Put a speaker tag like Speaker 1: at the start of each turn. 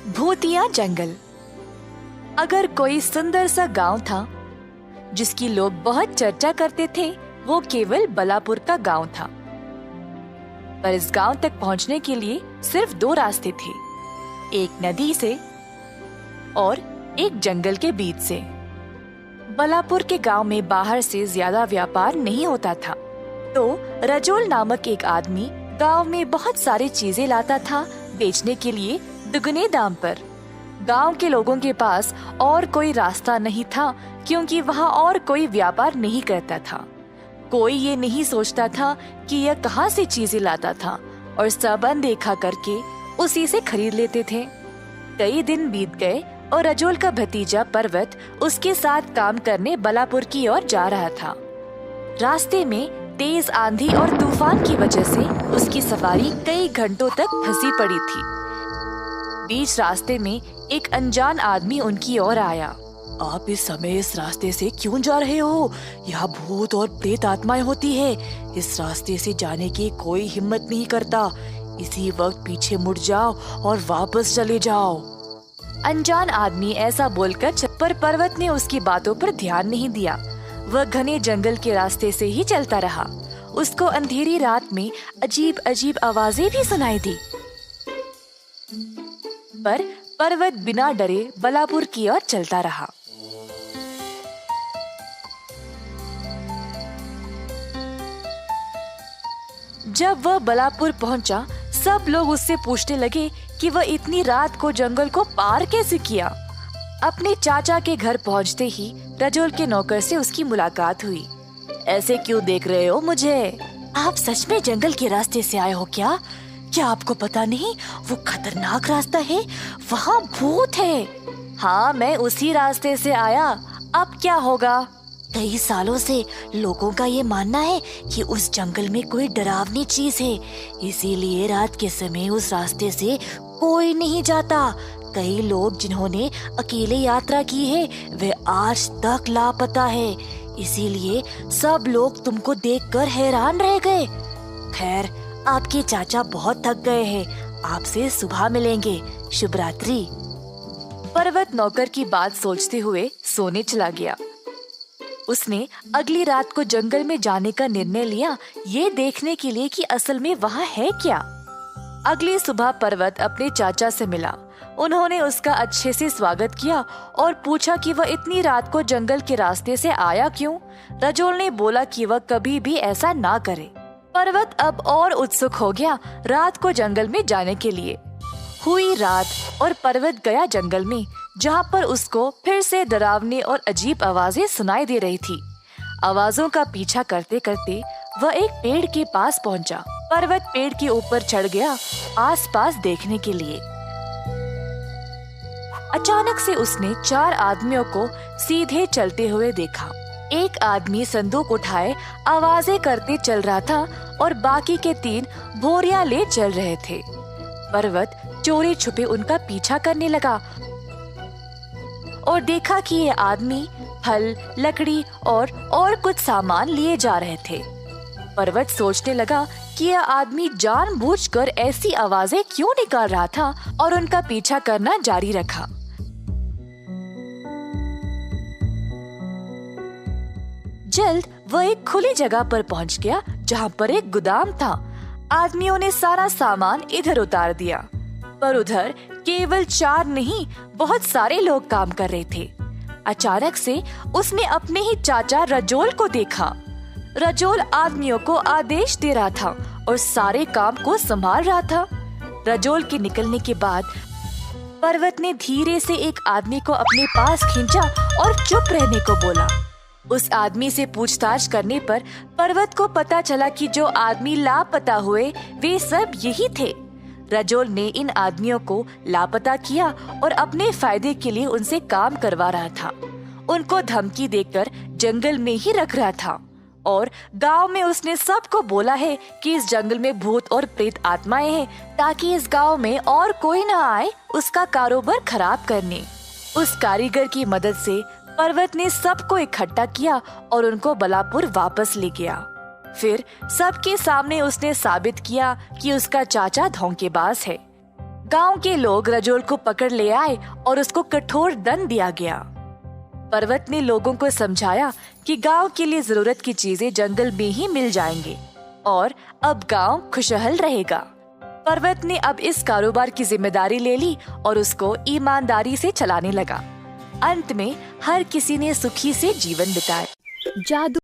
Speaker 1: भूतिया जंगल। अगर कोई सुंदर सा गांव था जिसकी लोग बहुत चर्चा करते थे, वो केवल बलापुर का गांव था। पर इस गांव तक पहुंचने के लिए सिर्फ दो रास्ते थे, एक नदी से और एक जंगल के बीच से। बलापुर के गांव में बाहर से ज्यादा व्यापार नहीं होता था, तो रजोल नामक एक आदमी गांव में बहुत सारी चीजें लाता था बेचने के लिए दुगने दाम पर। गांव के लोगों के पास और कोई रास्ता नहीं था, क्योंकि वहाँ और कोई व्यापार नहीं करता था। कोई ये नहीं सोचता था कि यह कहाँ से चीजें लाता था, और सब अनदेखा करके उसी से खरीद लेते थे। कई दिन बीत गए और रजोल का भतीजा पर्वत उसके साथ काम करने बलापुर की ओर जा रहा था। रास्ते में तेज आंधी और तूफान की वजह से उसकी सवारी कई घंटों तक फंसी पड़ी थी। बीच रास्ते में एक अनजान आदमी उनकी ओर आया। आप इस समय इस रास्ते से क्यों जा रहे हो? यहाँ भूत और प्रेत आत्माएं होती है। इस रास्ते से जाने की कोई हिम्मत नहीं करता। इसी वक्त पीछे मुड़ जाओ और वापस चले जाओ। अनजान आदमी ऐसा बोलकर पर पर्वत ने उसकी बातों पर ध्यान नहीं दिया। वह घने जंगल के रास्ते से ही चलता रहा। उसको अंधेरी रात में अजीब अजीब आवाजें भी सुनाई दी, पर पर्वत बिना डरे बलापुर की ओर चलता रहा। जब वह बलापुर पहुंचा, सब लोग उससे पूछने लगे कि वह इतनी रात को जंगल को पार कैसे किया। अपने चाचा के घर पहुंचते ही रजोल के नौकर से उसकी मुलाकात हुई। ऐसे क्यों देख रहे हो मुझे? आप सच में जंगल के रास्ते से आए हो क्या? क्या आपको पता नहीं वो खतरनाक रास्ता है, वहाँ भूत है। हाँ, मैं उसी रास्ते से आया। अब क्या होगा? कई सालों से लोगों का ये मानना है कि उस जंगल में कोई डरावनी चीज है, इसीलिए रात के समय उस रास्ते से कोई नहीं जाता। कई लोग जिन्होंने अकेले यात्रा की है वे आज तक लापता है, इसीलिए सब लोग तुमको देखकर हैरान रह गए। खैर, आपके चाचा बहुत थक गए हैं, आपसे सुबह मिलेंगे। शुभ रात्रि। पर्वत नौकर की बात सोचते हुए सोने चला गया। उसने अगली रात को जंगल में जाने का निर्णय लिया, ये देखने के लिए कि असल में वहाँ है क्या। अगली सुबह पर्वत अपने चाचा से मिला। उन्होंने उसका अच्छे से स्वागत किया और पूछा कि वह इतनी रात को जंगल के रास्ते से आया क्यों। रजोल ने बोला कि वह कभी भी ऐसा ना करे। पर्वत अब और उत्सुक हो गया रात को जंगल में जाने के लिए। हुई रात और पर्वत गया जंगल में, जहाँ पर उसको फिर से डरावनी और अजीब आवाजें सुनाई दे रही थी। आवाजों का पीछा करते करते वह एक पेड़ के पास पहुँचा। पर्वत पेड़ के ऊपर चढ़ गया आसपास देखने के लिए। अचानक से उसने 4 आदमियों को सीधे चलते हुए देखा। एक आदमी संदूक उठाए आवाजें करते चल रहा था और बाकी के 3 बोरियां ले चल रहे थे। पर्वत चोरी छुपे उनका पीछा करने लगा और देखा कि ये आदमी फल, लकड़ी और कुछ सामान लिए जा रहे थे। पर्वत सोचने लगा कि यह आदमी जानबूझकर ऐसी आवाजें क्यों निकाल रहा था और उनका पीछा करना जारी रखा। जल्द वह एक खुली जगह पर पहुंच गया, जहां पर एक गोदाम था। आदमियों ने सारा सामान इधर उतार दिया, पर उधर केवल 4 नहीं, बहुत सारे लोग काम कर रहे थे। अचानक से उसने अपने ही चाचा रजोल को देखा। रजोल आदमियों को आदेश दे रहा था और सारे काम को संभाल रहा था। रजोल के निकलने के बाद पर्वत ने धीरे से एक आदमी को अपने पास खींचा और चुप रहने को बोला। उस आदमी से पूछताछ करने पर पर्वत को पता चला कि जो आदमी लापता हुए वे सब यही थे। रजोल ने इन आदमियों को लापता किया और अपने फायदे के लिए उनसे काम करवा रहा था। उनको धमकी देकर जंगल में ही रख रहा था और गांव में उसने सबको बोला है कि इस जंगल में भूत और प्रेत आत्माएं हैं, ताकि इस गांव में और कोई न आए उसका कारोबार खराब करने। उस कारीगर की मदद से पर्वत ने सबको इकट्ठा किया और उनको बलापुर वापस ले गया। फिर सबके सामने उसने साबित किया कि उसका चाचा धोखेबाज है। गांव के लोग रजोल को पकड़ ले आए और उसको कठोर दंड दिया गया। पर्वत ने लोगों को समझाया कि गांव के लिए जरूरत की चीजें जंगल में ही मिल जाएंगे और अब गांव खुशहाल रहेगा। पर्वत ने अब इस कारोबार की जिम्मेदारी ले ली और उसको ईमानदारी से चलाने लगा। अंत में हर किसी ने सुखी से जीवन बिताया।
Speaker 2: जादू